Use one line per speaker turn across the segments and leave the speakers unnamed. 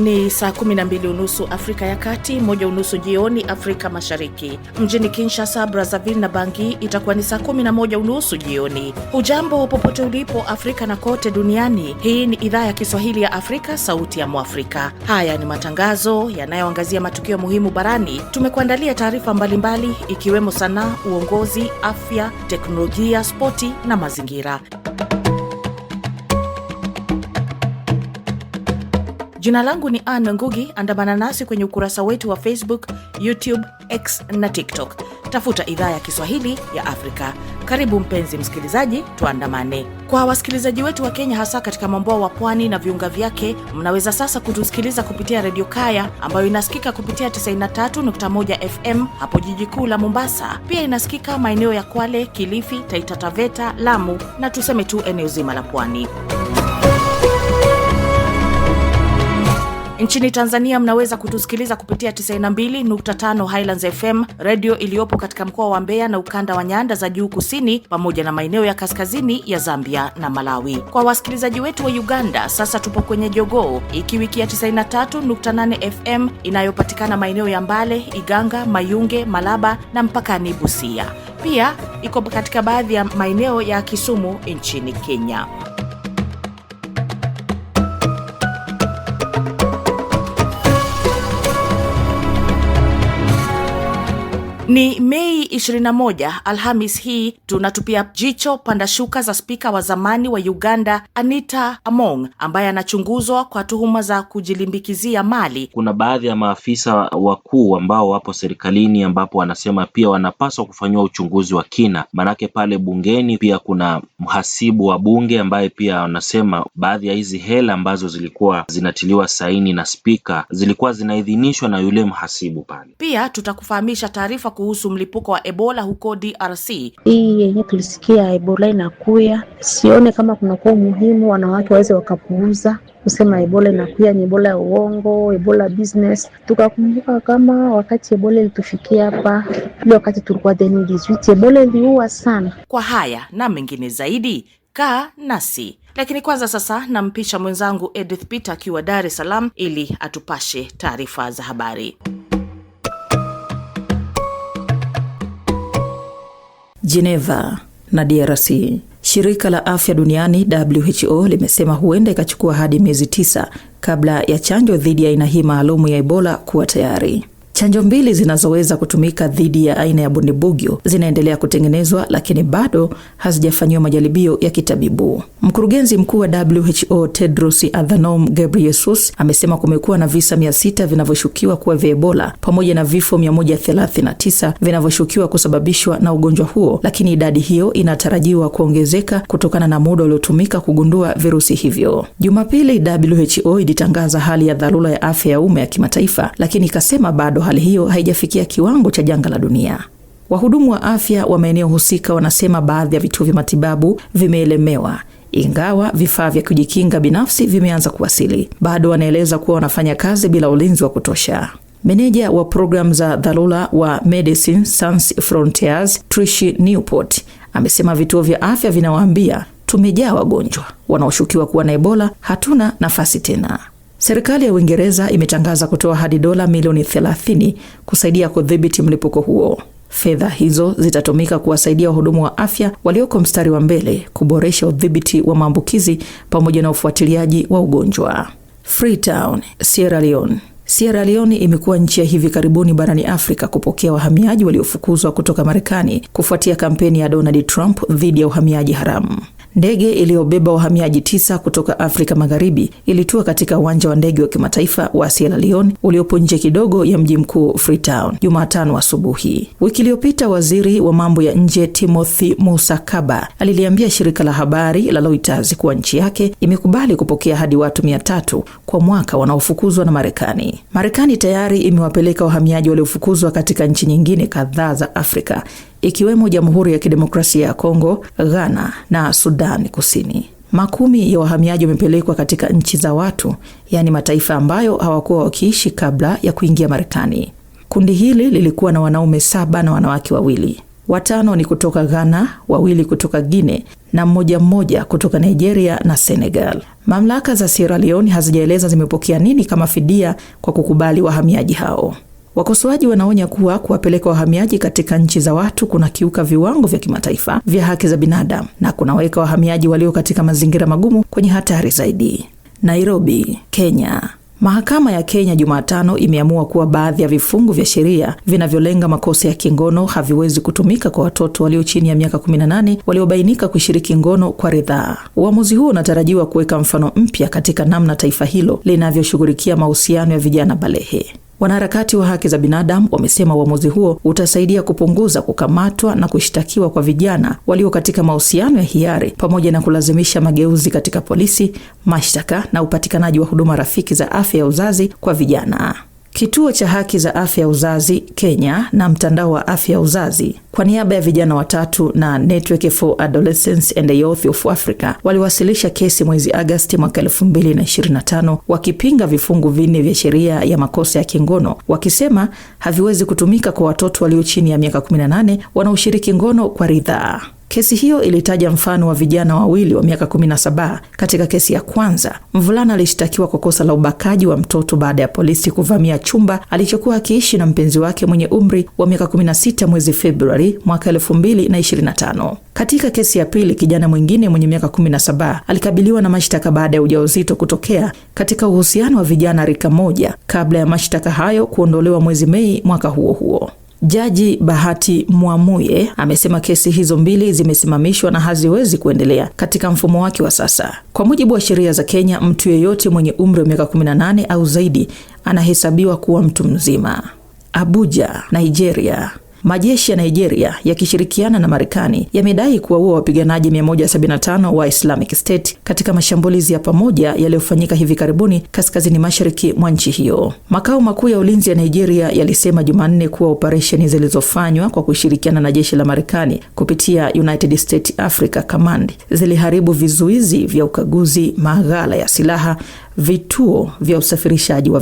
Ni saa 12:30 Afrika ya Kati, 1:30 jioni Afrika Mashariki. Mjini Kinshasa, Brazzaville na Bangui itakuwa ni saa 11:30 jioni. Hujambo popote ulipo Afrika na kote duniani. Hii ni idhaa ya Kiswahili ya Afrika, sauti ya Mwafrika. Haya ni matangazo yanayoangazia matukio muhimu barani. Tumekuandalia taarifa mbalimbali ikiwemo sanaa, uongozi, afya, teknolojia, spoti na mazingira. Jina langu ni Anne Ngugi. Andamana nasi kwenye ukurasa wetu wa Facebook, YouTube, X na TikTok. Tafuta idhaa ya Kiswahili ya Afrika. Karibu mpenzi msikilizaji, tuandamane. Kwa wasikilizaji wetu wa Kenya, hasa katika mwambao wa pwani na viunga vyake, mnaweza sasa kutusikiliza kupitia Radio Kaya ambayo inasikika kupitia 93.1 FM hapo jiji kuu la Mombasa. Pia inasikika maeneo ya Kwale, Kilifi, Taita Taveta, Lamu na tuseme tu eneo zima la pwani. Nchini Tanzania mnaweza kutusikiliza kupitia 92.5 Highlands FM, radio iliyopo katika mkoa wa Mbeya na ukanda wa nyanda za juu kusini, pamoja na maeneo ya kaskazini ya Zambia na Malawi. Kwa wasikilizaji wetu wa Uganda, sasa tupo kwenye Jogoo ikiwikia 93.8 FM inayopatikana maeneo ya Mbale, Iganga, Mayunge, Malaba na mpakani Busia. Pia iko katika baadhi ya maeneo ya Kisumu nchini Kenya. Ni Mei 21, Alhamis hii. Tunatupia jicho panda shuka za spika wa zamani wa Uganda Anita Among ambaye anachunguzwa kwa tuhuma za kujilimbikizia mali.
Kuna baadhi ya maafisa wakuu ambao wapo serikalini ambapo wanasema pia wanapaswa kufanywa uchunguzi wa kina. Manake pale bungeni pia kuna mhasibu wa bunge ambaye pia wanasema baadhi ya hizi hela ambazo zilikuwa zinatiliwa saini na spika zilikuwa zinaidhinishwa na yule mhasibu pale.
Pia tutakufahamisha taarifa kuhusu mlipuko wa Ebola huko DRC.
Hii yenye tulisikia Ebola inakuya, sione kama kuna kwa muhimu wanawake waweze wakapuuza kusema Ebola inakuya, ni Ebola ya uongo, Ebola business. Tukakumbuka kama wakati Ebola ilitufikia hapa, ile wakati tulikuwa 2018, Ebola iliua sana.
Kwa haya na mengine zaidi, kaa nasi. Lakini kwanza sasa nampisha mwenzangu Edith Peter akiwa Dar es Salaam ili atupashe taarifa za habari.
Geneva na DRC. Shirika la Afya Duniani WHO limesema huenda ikachukua hadi miezi 9 kabla ya chanjo dhidi ya aina hii maalumu ya Ebola kuwa tayari. Chanjo mbili zinazoweza kutumika dhidi ya aina ya Bundibugyo zinaendelea kutengenezwa, lakini bado hazijafanyiwa majaribio ya kitabibu. Mkurugenzi mkuu wa WHO Tedros Adhanom Ghebreyesus amesema kumekuwa na visa 600 vinavyoshukiwa kuwa vya Ebola pamoja na vifo 139 vinavyoshukiwa kusababishwa na ugonjwa huo, lakini idadi hiyo inatarajiwa kuongezeka kutokana na muda uliotumika kugundua virusi hivyo. Jumapili WHO ilitangaza hali ya dharura ya afya ya umma ya kimataifa, lakini ikasema bado hali hiyo haijafikia kiwango cha janga la dunia. Wahudumu wa afya wa maeneo husika wanasema baadhi ya vituo vya matibabu vimeelemewa, ingawa vifaa vya kujikinga binafsi vimeanza kuwasili. Bado wanaeleza kuwa wanafanya kazi bila ulinzi wa kutosha. Meneja wa program za dharura wa Medicine Sans Frontiers, Trish Newport, amesema vituo vya afya vinawaambia, tumejaa wagonjwa wanaoshukiwa kuwa na Ebola, hatuna nafasi tena. Serikali ya Uingereza imetangaza kutoa hadi dola milioni 30 kusaidia kudhibiti mlipuko huo. Fedha hizo zitatumika kuwasaidia wahudumu wa afya walioko mstari wa mbele kuboresha udhibiti wa maambukizi pamoja na ufuatiliaji wa ugonjwa. Freetown, Sierra Leone. Sierra Leone imekuwa nchi ya hivi karibuni barani Afrika kupokea wahamiaji waliofukuzwa kutoka Marekani kufuatia kampeni ya Donald Trump dhidi ya uhamiaji haramu. Ndege iliyobeba wahamiaji 9 kutoka Afrika Magharibi ilitua katika uwanja wa ndege wa kimataifa wa Sierra Leone uliopo nje kidogo ya mji mkuu Freetown Jumatano asubuhi. Wiki iliyopita waziri wa mambo ya nje Timothy Musakaba aliliambia shirika la habari la Reuters kuwa nchi yake imekubali kupokea hadi watu 300 kwa mwaka wanaofukuzwa na Marekani. Marekani tayari imewapeleka wahamiaji waliofukuzwa katika nchi nyingine kadhaa za Afrika, ikiwemo Jamhuri ya Kidemokrasia ya Kongo, Ghana na Sudan Kusini. Makumi ya wahamiaji wamepelekwa katika nchi za watu, yani mataifa ambayo hawakuwa wakiishi kabla ya kuingia Marekani. Kundi hili lilikuwa na wanaume 7 na wanawake 2. 5 ni kutoka Ghana, 2 kutoka Guinea na mmoja kutoka Nigeria na Senegal. Mamlaka za Sierra Leone hazijaeleza zimepokea nini kama fidia kwa kukubali wahamiaji hao. Wakosoaji wanaonya kuwa kuwapeleka wahamiaji katika nchi za watu kuna kiuka viwango vya kimataifa vya haki za binadamu na kunaweka wahamiaji walio katika mazingira magumu kwenye hatari zaidi. Nairobi, Kenya. Mahakama ya Kenya Jumatano imeamua kuwa baadhi ya vifungu vya sheria vinavyolenga makosa ya kingono haviwezi kutumika kwa watoto walio chini ya miaka 18 waliobainika kushiriki ngono kwa ridhaa. Uamuzi huo unatarajiwa kuweka mfano mpya katika namna taifa hilo linavyoshughulikia mahusiano ya vijana balehe. Wanaharakati wa haki za binadamu wamesema uamuzi huo utasaidia kupunguza kukamatwa na kushtakiwa kwa vijana walio katika mahusiano ya hiari pamoja na kulazimisha mageuzi katika polisi, mashtaka na upatikanaji wa huduma rafiki za afya ya uzazi kwa vijana. Kituo cha haki za afya ya uzazi Kenya na mtandao wa afya ya uzazi kwa niaba ya vijana 3 na Network for Adolescents and the Youth of Africa waliwasilisha kesi mwezi Agosti mwaka 2025 wakipinga vifungu 4 vya sheria ya makosa ya kingono, wakisema haviwezi kutumika kwa watoto walio chini ya miaka 18 wanaoshiriki ngono kwa ridhaa. Kesi hiyo ilitaja mfano wa vijana 2 wa miaka 17. Katika kesi ya kwanza, mvulana alishtakiwa kwa kosa la ubakaji wa mtoto baada ya polisi kuvamia chumba alichokuwa akiishi na mpenzi wake mwenye umri wa miaka 16 mwezi Februari mwaka 2025. Katika kesi ya pili, kijana mwingine mwenye miaka 17 alikabiliwa na mashtaka baada ya ujauzito kutokea katika uhusiano wa vijana rika moja kabla ya mashtaka hayo kuondolewa mwezi Mei mwaka huo huo. Jaji Bahati Mwamuye amesema kesi hizo 2 zimesimamishwa na haziwezi kuendelea katika mfumo wake wa sasa. Kwa mujibu wa sheria za Kenya, mtu yeyote mwenye umri wa miaka 18 au zaidi anahesabiwa kuwa mtu mzima. Abuja, Nigeria. Majeshi ya Nigeria yakishirikiana na Marekani yamedai kuwaua wapiganaji 175 wa Islamic State katika mashambulizi ya pamoja yaliyofanyika hivi karibuni kaskazini mashariki mwa nchi hiyo. Makao makuu ya ulinzi ya Nigeria yalisema Jumanne kuwa operesheni zilizofanywa kwa kushirikiana na jeshi la Marekani kupitia United States Africa Command ziliharibu vizuizi vya ukaguzi, maghala ya silaha, vituo vya usafirishaji wa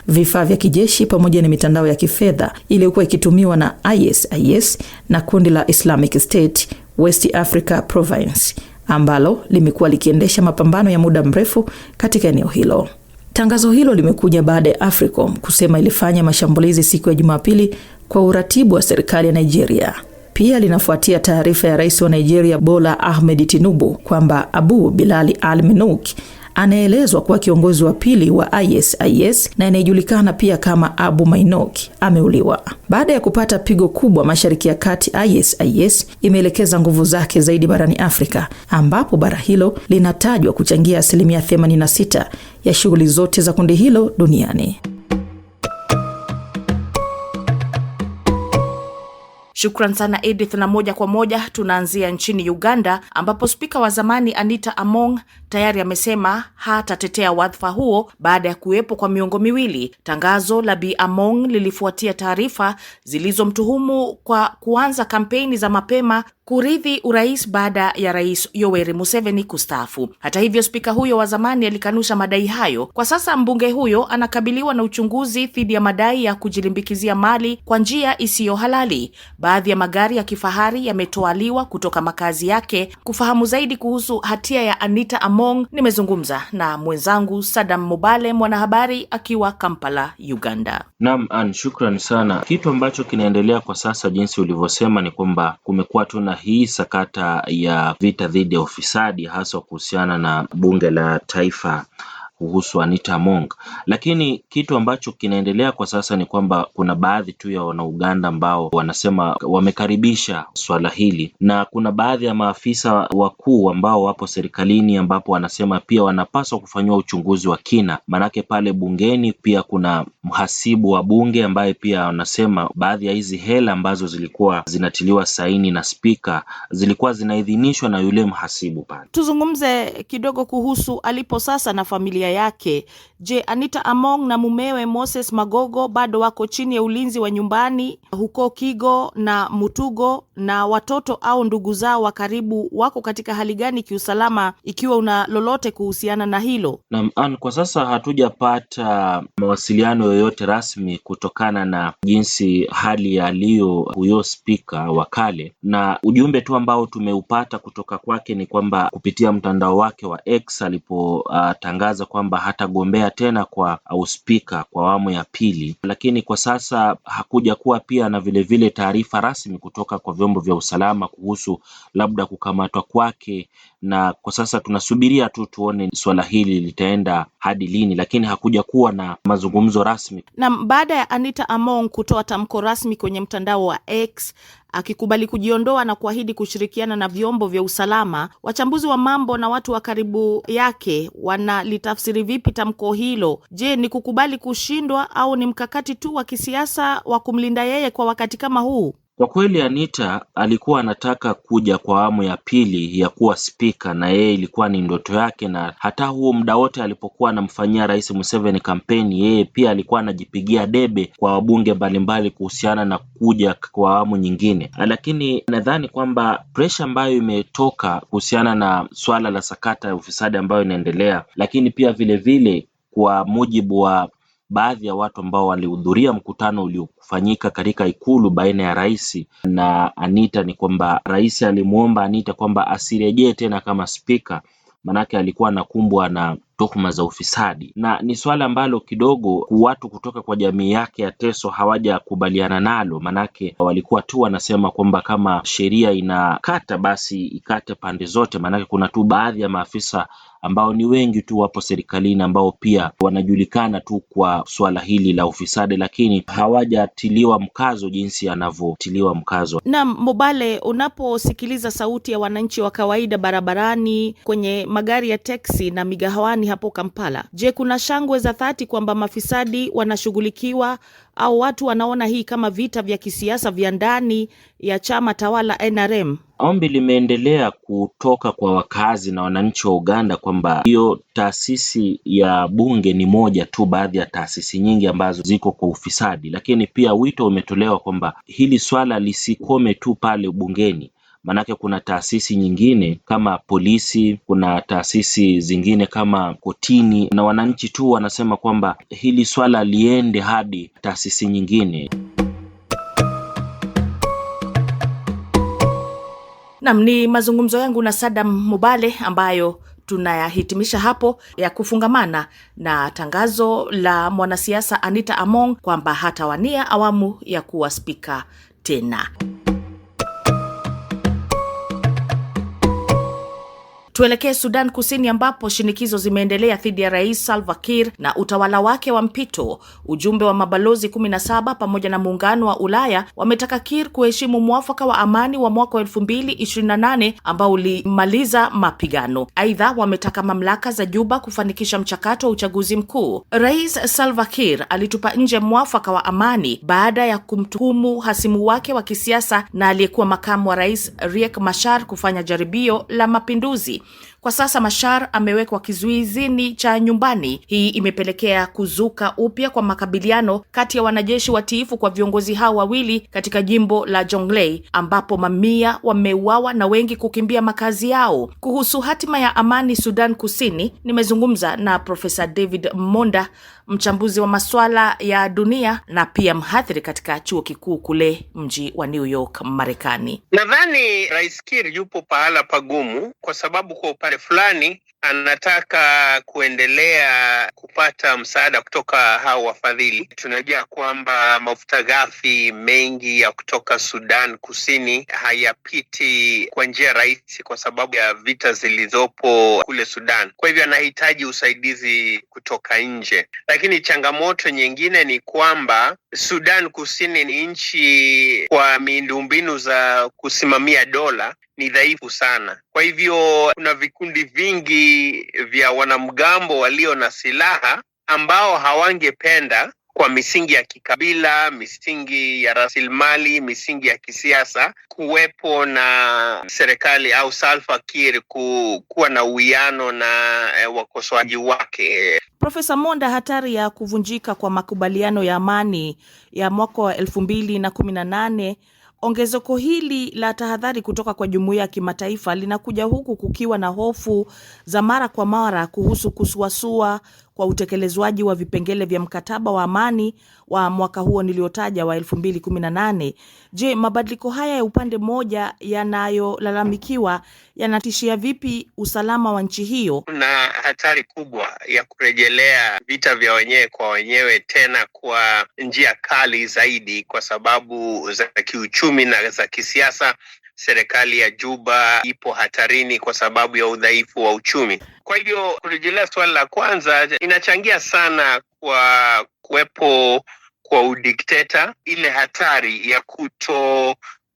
vifaa vya kijeshi pamoja na mitandao ya kifedha iliyokuwa ikitumiwa na ISIS na kundi la Islamic State West Africa Province ambalo limekuwa likiendesha mapambano ya muda mrefu katika eneo hilo. Tangazo hilo limekuja baada ya Africom kusema ilifanya mashambulizi siku ya Jumapili kwa uratibu wa serikali ya Nigeria. Pia linafuatia taarifa ya Rais wa Nigeria Bola Ahmed Tinubu kwamba Abu Bilal al-Minouk anaelezwa kuwa kiongozi wa pili wa ISIS na anayejulikana pia kama Abu Mainok ameuliwa. Baada ya kupata pigo kubwa Mashariki ya Kati, ISIS imeelekeza nguvu zake zaidi barani Afrika, ambapo bara hilo linatajwa kuchangia 86% ya shughuli zote za kundi hilo duniani.
Shukran sana Edith, na moja kwa moja tunaanzia nchini Uganda ambapo spika wa zamani Anita Among tayari amesema hatatetea wadhifa huo baada ya kuwepo kwa miongo miwili. Tangazo la Bi Among lilifuatia taarifa zilizomtuhumu kwa kuanza kampeni za mapema kurithi urais baada ya Rais Yoweri Museveni kustaafu. Hata hivyo, spika huyo wa zamani alikanusha madai hayo. Kwa sasa mbunge huyo anakabiliwa na uchunguzi dhidi ya madai ya kujilimbikizia mali kwa njia isiyo halali. Baadhi ya magari ya kifahari yametoaliwa kutoka makazi yake. Kufahamu zaidi kuhusu hatia ya Anita Among, nimezungumza na mwenzangu Sadam Mubale, mwanahabari akiwa Kampala, Uganda.
Naam, shukrani sana. Kitu ambacho kinaendelea kwa sasa jinsi ulivyosema ni kwamba kumekuwa tuna hii sakata ya vita dhidi ya ufisadi, hasa kuhusiana na bunge la taifa kuhusu Anita Among. Lakini kitu ambacho kinaendelea kwa sasa ni kwamba kuna baadhi tu ya Wana-Uganda ambao wanasema wamekaribisha swala hili, na kuna baadhi ya maafisa wakuu ambao wapo serikalini ambapo wanasema pia wanapaswa kufanywa uchunguzi wa kina. Manake pale bungeni pia kuna mhasibu wa bunge ambaye pia wanasema baadhi ya hizi hela ambazo zilikuwa zinatiliwa saini na spika zilikuwa zinaidhinishwa na yule mhasibu pale.
Tuzungumze kidogo kuhusu alipo sasa na familia yake. Je, Anita Among na mumewe Moses Magogo bado wako chini ya ulinzi wa nyumbani huko Kigo na Mutugo, na watoto au ndugu zao wa karibu wako katika hali gani kiusalama, ikiwa una lolote kuhusiana na hilo?
Na kwa sasa hatujapata mawasiliano yoyote rasmi kutokana na jinsi hali aliyo huyo spika wa kale, na ujumbe tu ambao tumeupata kutoka kwake ni kwamba kupitia mtandao wake wa X alipotangaza kwamba hatagombea tena kwa uspika kwa awamu ya pili, lakini kwa sasa hakuja kuwa pia na vile taarifa rasmi kutoka kwa vyombo vya usalama kuhusu labda kukamatwa kwake, na kwa sasa tunasubiria tu tuone swala hili litaenda hadi lini, lakini hakuja kuwa na mazungumzo rasmi.
Na baada ya Anita Among kutoa tamko rasmi kwenye mtandao wa X akikubali kujiondoa na kuahidi kushirikiana na vyombo vya usalama, wachambuzi wa mambo na watu wa karibu yake wanalitafsiri vipi tamko hilo? Je, ni kukubali kushindwa au ni mkakati tu wa kisiasa wa kumlinda yeye kwa wakati kama huu?
Kwa kweli Anita alikuwa anataka kuja kwa awamu ya pili ya kuwa spika, na yeye ilikuwa ni ndoto yake, na hata huo muda wote alipokuwa anamfanyia Rais Museveni kampeni, yeye pia alikuwa anajipigia debe kwa wabunge mbalimbali kuhusiana na kuja kwa awamu nyingine. Lakini nadhani kwamba pressure ambayo imetoka kuhusiana na swala la sakata ya ufisadi ambayo inaendelea, lakini pia vile kwa mujibu wa baadhi ya watu ambao walihudhuria mkutano uliofanyika katika ikulu baina ya rais na Anita, ni kwamba rais alimuomba Anita kwamba asirejee tena kama spika, manake alikuwa anakumbwa na tuhuma za ufisadi, na ni swala ambalo kidogo watu kutoka kwa jamii yake ya Teso hawajakubaliana nalo, manake walikuwa tu wanasema kwamba kama sheria inakata basi ikate pande zote, manake kuna tu baadhi ya maafisa ambao ni wengi tu wapo serikalini ambao pia wanajulikana tu kwa swala hili la ufisadi, lakini hawajatiliwa mkazo jinsi anavyotiliwa mkazo.
Na Mobale, unaposikiliza sauti ya wananchi wa kawaida barabarani, kwenye magari ya teksi na migahawani hapo Kampala, je, kuna shangwe za dhati kwamba mafisadi wanashughulikiwa, au watu wanaona hii kama vita vya kisiasa vya ndani ya chama tawala NRM?
Ombi limeendelea kutoka kwa wakazi na wananchi wa Uganda kwamba hiyo taasisi ya bunge ni moja tu baadhi ya taasisi nyingi ambazo ziko kwa ufisadi, lakini pia wito umetolewa kwamba hili swala lisikome tu pale bungeni, manake kuna taasisi nyingine kama polisi, kuna taasisi zingine kama kotini, na wananchi tu wanasema kwamba hili swala liende hadi taasisi nyingine.
Ni mazungumzo yangu na Saddam Mubale ambayo tunayahitimisha hapo, ya kufungamana na tangazo la mwanasiasa Anita Among kwamba hatawania awamu ya kuwa spika tena. Tuelekee Sudan Kusini ambapo shinikizo zimeendelea dhidi ya Rais Salva Kiir na utawala wake wa mpito. Ujumbe wa mabalozi 17 pamoja na muungano wa Ulaya wametaka Kiir kuheshimu mwafaka wa amani wa mwaka 2028 ambao ulimaliza mapigano. Aidha, wametaka mamlaka za Juba kufanikisha mchakato wa uchaguzi mkuu. Rais Salva Kiir alitupa nje mwafaka wa amani baada ya kumtuhumu hasimu wake wa kisiasa na aliyekuwa makamu wa rais Riek Machar kufanya jaribio la mapinduzi. Kwa sasa Machar amewekwa kizuizini cha nyumbani. Hii imepelekea kuzuka upya kwa makabiliano kati ya wanajeshi watiifu kwa viongozi hao wawili katika jimbo la Jonglei, ambapo mamia wameuawa na wengi kukimbia makazi yao. Kuhusu hatima ya amani Sudan Kusini, nimezungumza na Profesa David Monda, mchambuzi wa masuala ya dunia na pia mhadhiri katika chuo kikuu kule mji wa New York, Marekani.
Nadhani Rais Kiir yupo pahala pagumu kwa sababu kwa upande fulani anataka kuendelea kupata msaada kutoka hao wafadhili. Tunajua kwamba mafuta ghafi mengi ya kutoka Sudan Kusini hayapiti kwa njia rahisi kwa sababu ya vita zilizopo kule Sudan. Kwa hivyo anahitaji usaidizi kutoka nje. Lakini changamoto nyingine ni kwamba Sudan Kusini ni nchi kwa miundombinu za kusimamia dola ni dhaifu sana. Kwa hivyo kuna vikundi vingi vya wanamgambo walio na silaha ambao hawangependa kwa misingi ya kikabila, misingi ya rasilimali, misingi ya kisiasa, kuwepo na serikali au Salva Kiir kuwa na uwiano na wakosoaji wake.
Profesa Monda, hatari ya kuvunjika kwa makubaliano ya amani ya mwaka wa 2018, ongezeko hili la tahadhari kutoka kwa jumuiya ya kimataifa linakuja huku kukiwa na hofu za mara kwa mara kuhusu kusuasua kwa utekelezwaji wa vipengele vya mkataba wa amani wa mwaka huo niliotaja wa 2018. Je, mabadiliko haya ya upande mmoja yanayolalamikiwa yanatishia vipi usalama wa nchi hiyo?
Na hatari kubwa ya kurejelea vita vya wenyewe kwa wenyewe tena kwa njia kali zaidi, kwa sababu za kiuchumi na za kisiasa. Serikali ya Juba ipo hatarini kwa sababu ya udhaifu wa uchumi. Kwa hivyo kurejelea swali la kwanza, inachangia sana kwa kuwepo kwa udikteta, ile hatari ya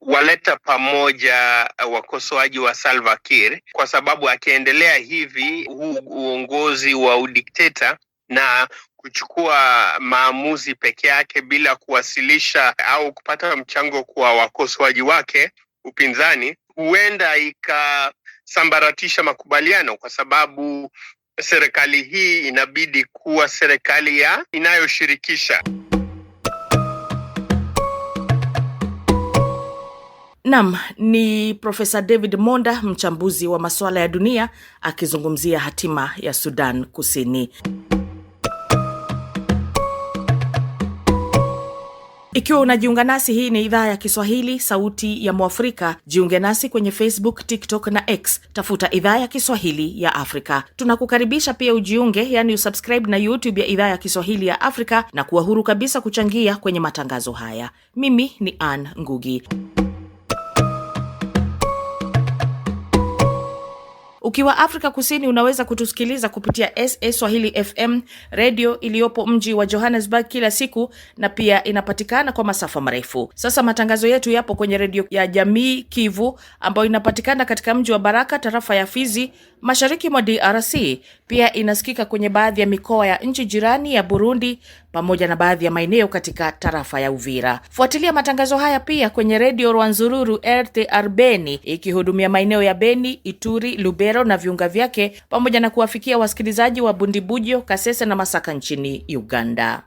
waleta pamoja wakosoaji wa Salva Kiir, kwa sababu akiendelea hivi huu uongozi wa udikteta na kuchukua maamuzi peke yake bila kuwasilisha au kupata mchango kwa wakosoaji wake upinzani, huenda ikasambaratisha makubaliano, kwa sababu serikali hii inabidi kuwa serikali inayoshirikisha.
Naam, ni Profesa David Monda, mchambuzi wa masuala ya dunia, akizungumzia hatima ya Sudan Kusini. Ikiwa unajiunga nasi, hii ni idhaa ya Kiswahili Sauti ya Mwafrika. Jiunge nasi kwenye Facebook, TikTok na X. Tafuta idhaa ya Kiswahili ya Afrika. Tunakukaribisha pia ujiunge, yani usubscribe na YouTube ya idhaa ya Kiswahili ya Afrika, na kuwa huru kabisa kuchangia kwenye matangazo haya. Mimi ni Ann Ngugi. Ukiwa Afrika Kusini unaweza kutusikiliza kupitia SA Swahili FM radio iliyopo mji wa Johannesburg kila siku, na pia inapatikana kwa masafa marefu. Sasa matangazo yetu yapo kwenye redio ya Jamii Kivu ambayo inapatikana katika mji wa Baraka, tarafa ya Fizi, mashariki mwa DRC. Pia inasikika kwenye baadhi ya mikoa ya nchi jirani ya Burundi pamoja na baadhi ya maeneo katika tarafa ya Uvira. Fuatilia matangazo haya pia kwenye redio Rwanzururu RTR Beni, ikihudumia maeneo ya Beni, Ituri, Lubero na viunga vyake, pamoja na kuwafikia wasikilizaji wa Bundibujo, Kasese na Masaka nchini Uganda.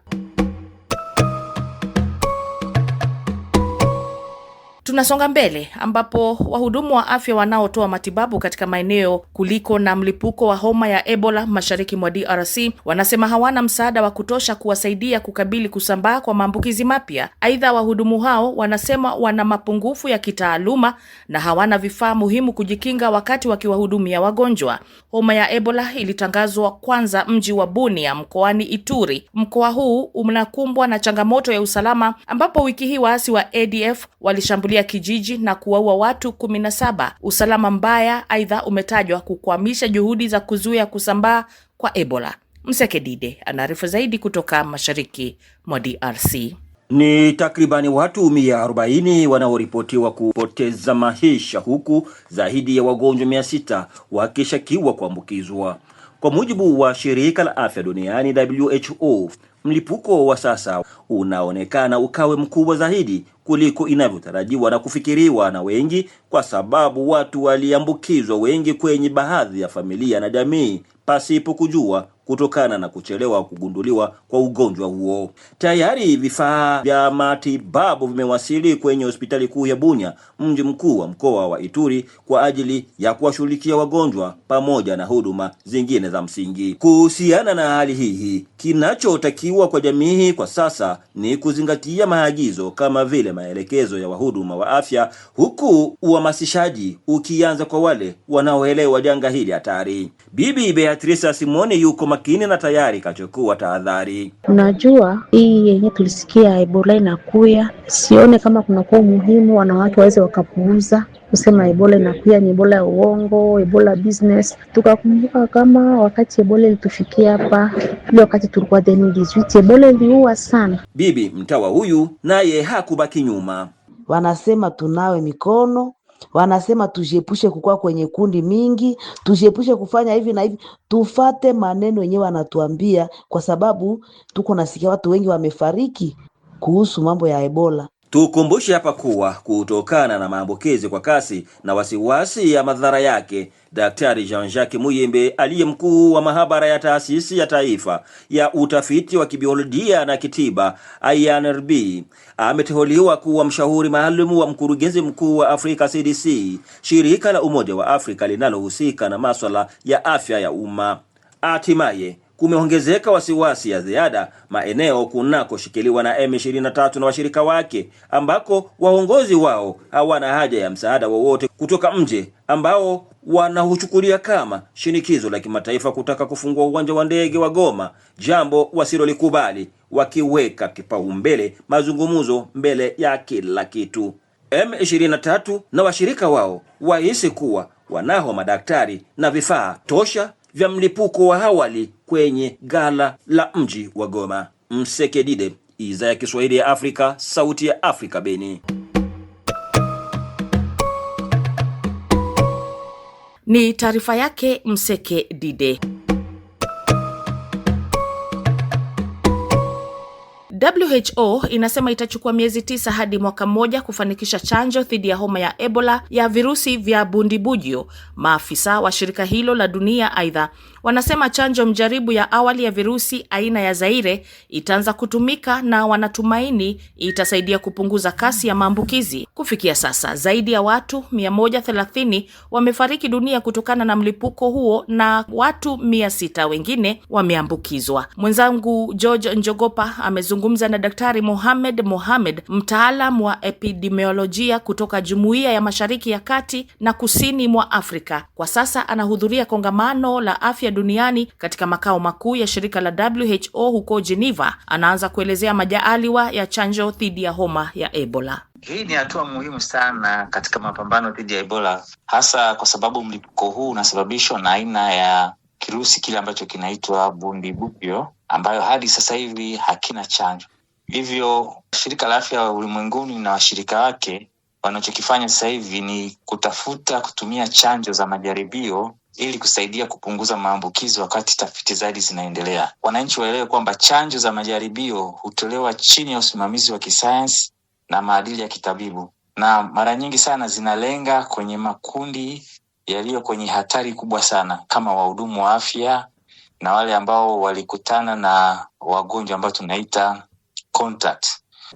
Tunasonga mbele ambapo wahudumu wa afya wanaotoa matibabu katika maeneo kuliko na mlipuko wa homa ya Ebola mashariki mwa DRC wanasema hawana msaada wa kutosha kuwasaidia kukabili kusambaa kwa maambukizi mapya. Aidha, wahudumu hao wanasema wana mapungufu ya kitaaluma na hawana vifaa muhimu kujikinga wakati wakiwahudumia wagonjwa. Homa ya Ebola ilitangazwa kwanza mji wa Bunia mkoani Ituri. Mkoa huu unakumbwa na changamoto ya usalama ambapo wiki hii waasi wa ADF walishambulia kijiji na kuwaua watu 17. Usalama mbaya aidha umetajwa kukwamisha juhudi za kuzuia kusambaa kwa Ebola. Msekedide anaarifu zaidi kutoka mashariki mwa DRC.
Ni takribani watu 140 wanaoripotiwa kupoteza maisha, huku zaidi ya wagonjwa 600 wakishakiwa kuambukizwa. Kwa mujibu wa shirika la afya duniani WHO, mlipuko wa sasa unaonekana ukawe mkubwa zaidi kuliko inavyotarajiwa na kufikiriwa na wengi, kwa sababu watu waliambukizwa wengi kwenye baadhi ya familia na jamii pasipo kujua, kutokana na kuchelewa kugunduliwa kwa ugonjwa huo. Tayari vifaa vya matibabu vimewasili kwenye hospitali kuu ya Bunia, mji mkuu wa mkoa wa Ituri, kwa ajili ya kuwashughulikia wagonjwa pamoja na huduma zingine za msingi. Kuhusiana na hali hii, kinachotakiwa kwa jamii kwa sasa ni kuzingatia maagizo kama vile maelekezo ya wahuduma wa afya, huku uhamasishaji ukianza kwa wale wanaoelewa janga hili hatari. Bibi Beatrice Simone yuko makini na tayari kachukua tahadhari.
Unajua hii yenye tulisikia Ebola inakuya, sione kama kuna kwa umuhimu wanawake waweze wakapuuza kusema Ebola inakuya, ni Ebola ya uongo, Ebola business. Tukakumbuka kama wakati Ebola ilitufikia hapa, ile wakati tulikuwa 2018, Ebola iliua sana.
Bibi mtawa huyu naye hakubaki nyuma.
Wanasema tunawe mikono, wanasema tujiepushe kukua kwenye kundi mingi, tujiepushe kufanya hivi na hivi, tufate maneno yenyewe wanatuambia, kwa sababu tuko nasikia watu wengi wamefariki kuhusu mambo ya Ebola.
Tukumbushe hapa kuwa kutokana na maambukizi kwa kasi na wasiwasi ya madhara yake, Daktari Jean-Jacques Muyembe aliye mkuu wa mahabara ya taasisi ya taifa ya utafiti wa kibiolojia na kitiba INRB ameteuliwa kuwa mshauri maalum wa mkurugenzi mkuu wa Afrika CDC, shirika la Umoja wa Afrika linalohusika na masuala ya afya ya umma. Hatimaye kumeongezeka wasiwasi ya ziada maeneo kunakoshikiliwa na M23 na washirika wake, ambako waongozi wao hawana haja ya msaada wowote kutoka nje, ambao wanahuchukulia kama shinikizo la kimataifa kutaka kufungua uwanja wa ndege wa Goma, jambo wasilolikubali, wakiweka kipaumbele mazungumzo mbele ya kila kitu. M23 na washirika wao wahisi kuwa wanao madaktari na vifaa tosha vya mlipuko wa awali kwenye gala la mji wa Goma. Mseke Dide, Idhaa ya Kiswahili ya Afrika, Sauti ya Afrika, Beni.
Ni taarifa yake Mseke Dide. WHO inasema itachukua miezi 9 hadi mwaka mmoja kufanikisha chanjo dhidi ya homa ya Ebola ya virusi vya Bundibugyo. Maafisa wa shirika hilo la dunia aidha wanasema chanjo mjaribu ya awali ya virusi aina ya Zaire itaanza kutumika na wanatumaini itasaidia kupunguza kasi ya maambukizi. Kufikia sasa zaidi ya watu 130 wamefariki dunia kutokana na mlipuko huo na watu 600 wengine wameambukizwa. Mwenzangu George Njogopa amezungumza na Daktari Mohamed, mtaalam wa epidemiolojia kutoka Jumuiya ya Mashariki ya Kati na Kusini mwa Afrika. Kwa sasa anahudhuria kongamano la afya duniani katika makao makuu ya shirika la WHO huko Geneva. Anaanza kuelezea majaaliwa ya chanjo dhidi ya homa ya Ebola.
Hii ni hatua muhimu sana katika mapambano dhidi ya Ebola, hasa kwa sababu mlipuko huu unasababishwa na aina ya kirusi kile ambacho kinaitwa Bundibugyo, ambayo hadi sasa hivi hakina chanjo. Hivyo shirika la afya ulimwenguni na washirika wake wanachokifanya sasa hivi ni kutafuta kutumia chanjo za majaribio ili kusaidia kupunguza maambukizi wakati tafiti zaidi zinaendelea. Wananchi waelewe kwamba chanjo za majaribio hutolewa chini ya usimamizi wa kisayansi na maadili ya kitabibu, na mara nyingi sana zinalenga kwenye makundi yaliyo kwenye hatari kubwa sana, kama wahudumu wa afya na wale ambao walikutana na wagonjwa ambao tunaita contact.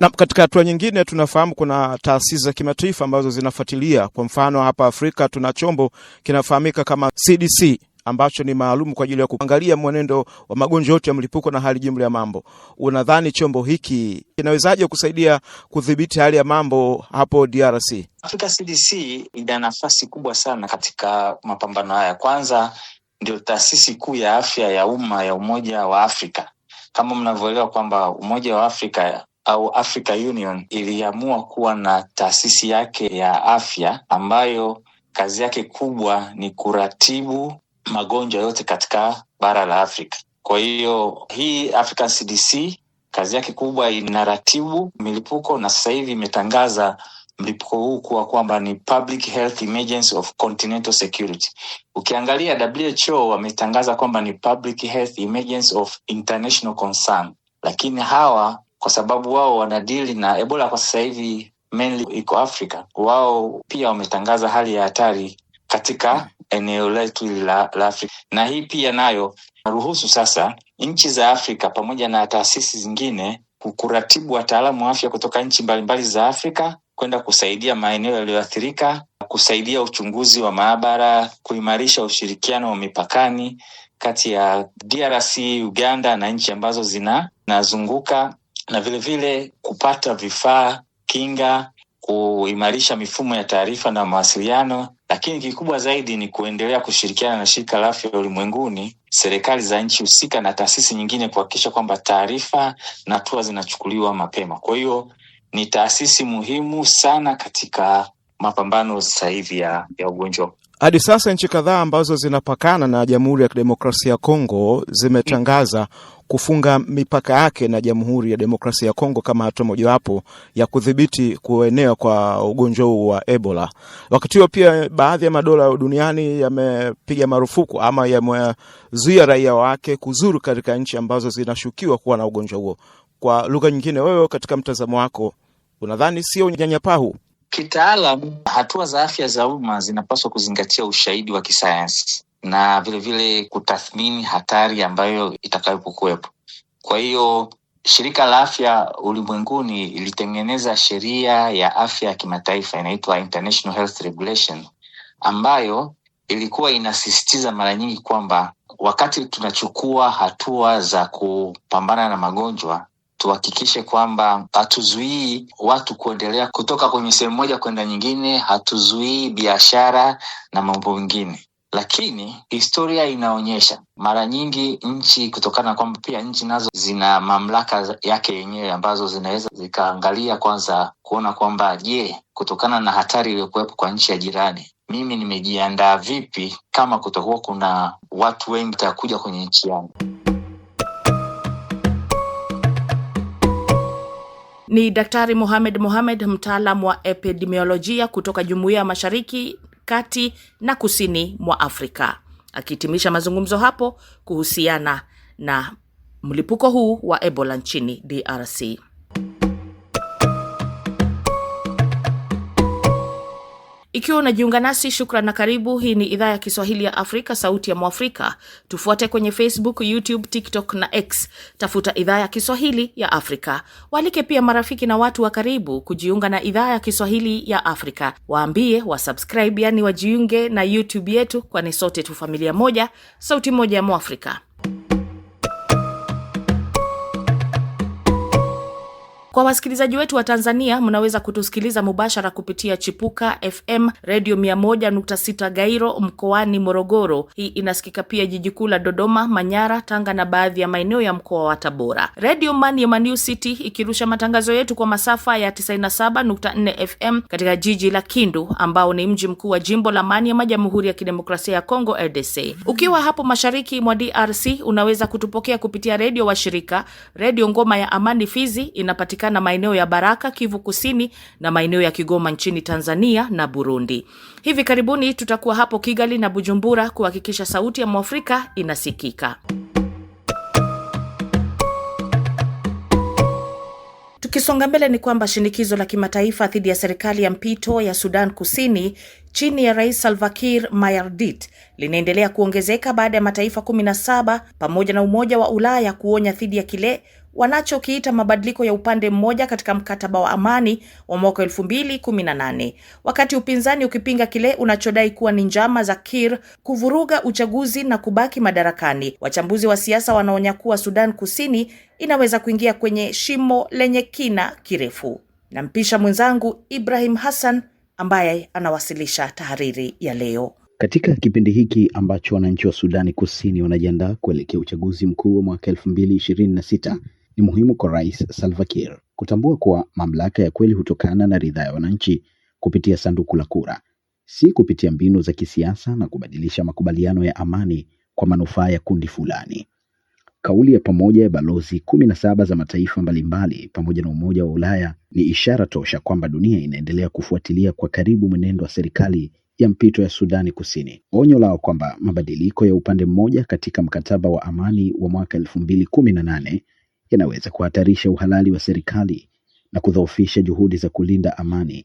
Na katika hatua nyingine tunafahamu kuna taasisi za kimataifa ambazo zinafuatilia. Kwa mfano hapa Afrika tuna chombo kinafahamika kama CDC ambacho ni maalum kwa ajili ya kuangalia mwenendo wa magonjwa yote ya mlipuko na hali jumla ya mambo. Unadhani chombo hiki kinawezaje kusaidia kudhibiti hali ya mambo hapo DRC?
Afrika CDC ina nafasi kubwa sana katika mapambano haya. Kwanza ndio taasisi kuu ya afya ya umma ya Umoja wa Afrika. Kama mnavyoelewa kwamba Umoja wa Afrika au Africa Union iliamua kuwa na taasisi yake ya afya ambayo kazi yake kubwa ni kuratibu magonjwa yote katika bara la Afrika. Kwa hiyo hii African CDC kazi yake kubwa inaratibu milipuko, na sasa hivi imetangaza mlipuko huu kuwa kwamba ni Public Health Emergency of Continental Security. Ukiangalia WHO wametangaza kwamba ni Public Health Emergency of International Concern, lakini hawa kwa sababu wao wanadili na Ebola kwa sasa hivi mainly iko Afrika, wao pia wametangaza hali ya hatari katika eneo letu la Afrika. Na hii pia nayo naruhusu sasa nchi za Afrika pamoja na taasisi zingine kuratibu wataalamu wa afya kutoka nchi mbalimbali za Afrika kwenda kusaidia maeneo yaliyoathirika, kusaidia uchunguzi wa maabara, kuimarisha ushirikiano wa mipakani kati ya DRC, Uganda na nchi ambazo zinazunguka, na vile vile kupata vifaa kinga, kuimarisha mifumo ya taarifa na mawasiliano. Lakini kikubwa zaidi ni kuendelea kushirikiana na shirika la afya ulimwenguni, serikali za nchi husika na taasisi nyingine kuhakikisha kwamba taarifa na hatua zinachukuliwa mapema. Kwa hiyo ni taasisi muhimu sana katika mapambano sasa hivi ya ugonjwa.
Hadi sasa nchi kadhaa ambazo zinapakana na Jamhuri ya Kidemokrasia ya Kongo zimetangaza kufunga mipaka yake na Jamhuri ya Demokrasia ya Kongo kama hatua mojawapo ya kudhibiti kuenea kwa ugonjwa huu wa Ebola. Wakati huo pia baadhi ya madola duniani yamepiga marufuku ama yamezuia raia wake kuzuru katika nchi ambazo zinashukiwa kuwa na ugonjwa huo. Kwa lugha nyingine, wewe katika mtazamo wako unadhani sio unyanyapaa huu?
Kitaalam, hatua za afya za umma zinapaswa kuzingatia ushahidi wa kisayansi na vile kutathmini hatari ambayo itakayokuwepo. Kwa hiyo Shirika la Afya Ulimwenguni ilitengeneza sheria ya afya ya kimataifa inaitwa International Health Regulation, ambayo ilikuwa inasisitiza mara nyingi kwamba wakati tunachukua hatua za kupambana na magonjwa, tuhakikishe kwamba hatuzuii watu kuendelea kutoka kwenye sehemu moja kwenda nyingine, hatuzuii biashara na mambo mengine. Lakini historia inaonyesha mara nyingi nchi, kutokana na kwamba pia nchi nazo zina mamlaka yake yenyewe ambazo zinaweza zikaangalia kwanza kuona kwamba kutokana na hatari iliyokuwepo kwa nchi ya jirani, mimi nimejiandaa vipi kama kutakuwa kuna watu wengi watakuja kwenye nchi yangu.
Ni Daktari Mohamed, mtaalamu wa epidemiolojia kutoka Jumuiya ya Mashariki, Kati na Kusini mwa Afrika, akihitimisha mazungumzo hapo kuhusiana na mlipuko huu wa Ebola nchini DRC. Ikiwa unajiunga nasi, shukrani na karibu. Hii ni idhaa ya Kiswahili ya Afrika, sauti ya Mwafrika. Tufuate kwenye Facebook, YouTube, TikTok na X. Tafuta idhaa ya Kiswahili ya Afrika. Walike pia marafiki na watu wa karibu kujiunga na idhaa ya Kiswahili ya Afrika. Waambie wasubscribe, yani wajiunge na YouTube yetu, kwani sote tu familia moja, sauti moja ya Mwafrika. Kwa wasikilizaji wetu wa Tanzania, mnaweza kutusikiliza mubashara kupitia Chipuka FM Radio 101.6 Gairo mkoani Morogoro. Hii inasikika pia jiji kuu la Dodoma, Manyara, Tanga na baadhi ya maeneo ya mkoa wa Tabora. Radio Maniema New City ikirusha matangazo yetu kwa masafa ya 97.4 FM katika jiji la Kindu, ambao ni mji mkuu wa jimbo la Maniema, Jamhuri ya Kidemokrasia ya Kongo RDC. Ukiwa hapo mashariki mwa DRC, unaweza kutupokea kupitia radio wa shirika Radio Ngoma ya Amani Fizi, inapatikana na maeneo ya Baraka, Kivu Kusini na maeneo ya Kigoma nchini Tanzania na Burundi. Hivi karibuni tutakuwa hapo Kigali na Bujumbura kuhakikisha sauti ya Mwafrika inasikika. Tukisonga mbele ni kwamba shinikizo la kimataifa dhidi ya serikali ya mpito ya Sudan Kusini chini ya Rais Salva Kiir Mayardit linaendelea kuongezeka baada ya mataifa 17 pamoja na Umoja wa Ulaya kuonya dhidi ya kile wanachokiita mabadiliko ya upande mmoja katika mkataba wa amani wa mwaka 2018, wakati upinzani ukipinga kile unachodai kuwa ni njama za Kiir kuvuruga uchaguzi na kubaki madarakani. Wachambuzi wa siasa wanaonya kuwa Sudan Kusini inaweza kuingia kwenye shimo lenye kina kirefu. Nampisha mwenzangu Ibrahim Hassan ambaye anawasilisha tahariri ya leo.
Katika kipindi hiki ambacho wananchi wa Sudani Kusini wanajiandaa kuelekea uchaguzi mkuu wa mwaka 2026, ni muhimu kwa Rais Salva Kiir kutambua kuwa mamlaka ya kweli hutokana na ridhaa ya wananchi kupitia sanduku la kura, si kupitia mbinu za kisiasa na kubadilisha makubaliano ya amani kwa manufaa ya kundi fulani. Kauli ya pamoja ya balozi 17 za mataifa mbalimbali pamoja na Umoja wa Ulaya ni ishara tosha kwamba dunia inaendelea kufuatilia kwa karibu mwenendo wa serikali ya mpito ya Sudani Kusini. Onyo lao kwamba mabadiliko ya upande mmoja katika mkataba wa amani wa mwaka 2018 yanaweza kuhatarisha uhalali wa serikali na kudhoofisha juhudi za kulinda amani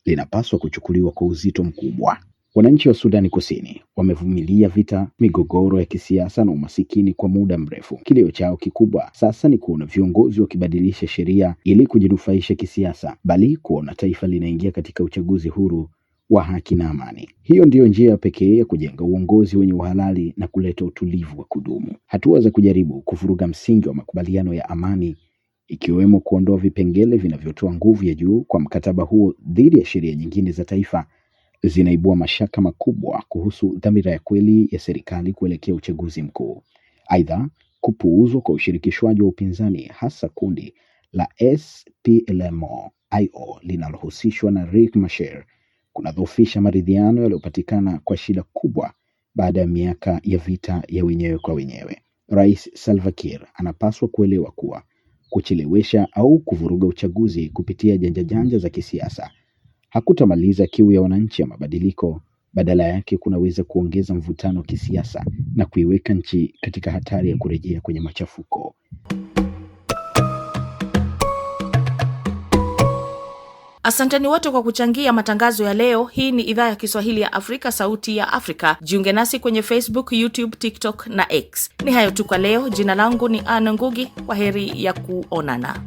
linapaswa kuchukuliwa kwa uzito mkubwa. Wananchi wa Sudani Kusini wamevumilia vita, migogoro ya kisiasa na umasikini kwa muda mrefu. Kilio chao kikubwa sasa ni kuona viongozi wakibadilisha sheria ili kujinufaisha kisiasa, bali kuona taifa linaingia katika uchaguzi huru wa haki na amani. Hiyo ndiyo njia pekee ya kujenga uongozi wenye uhalali na kuleta utulivu wa kudumu. Hatua za kujaribu kuvuruga msingi wa makubaliano ya amani, ikiwemo kuondoa vipengele vinavyotoa nguvu ya juu kwa mkataba huo dhidi ya sheria nyingine za taifa, zinaibua mashaka makubwa kuhusu dhamira ya kweli ya serikali kuelekea uchaguzi mkuu. Aidha, kupuuzwa kwa ushirikishwaji wa upinzani, hasa kundi la SPLM-IO linalohusishwa na Riek Machar, kunadhoofisha maridhiano yaliyopatikana kwa shida kubwa baada ya miaka ya vita ya wenyewe kwa wenyewe. Rais Salva Kiir anapaswa kuelewa kuwa kuchelewesha au kuvuruga uchaguzi kupitia janja za kisiasa hakutamaliza kiu ya wananchi ya mabadiliko. Badala yake kunaweza kuongeza mvutano wa kisiasa na kuiweka nchi katika hatari ya kurejea kwenye machafuko.
Asanteni wote kwa kuchangia matangazo ya leo. Hii ni idhaa ya Kiswahili ya Afrika, sauti ya Afrika. Jiunge nasi kwenye Facebook, YouTube, TikTok na X. Ni hayo tu kwa leo. Jina langu ni Anna Ngugi. Kwaheri ya kuonana.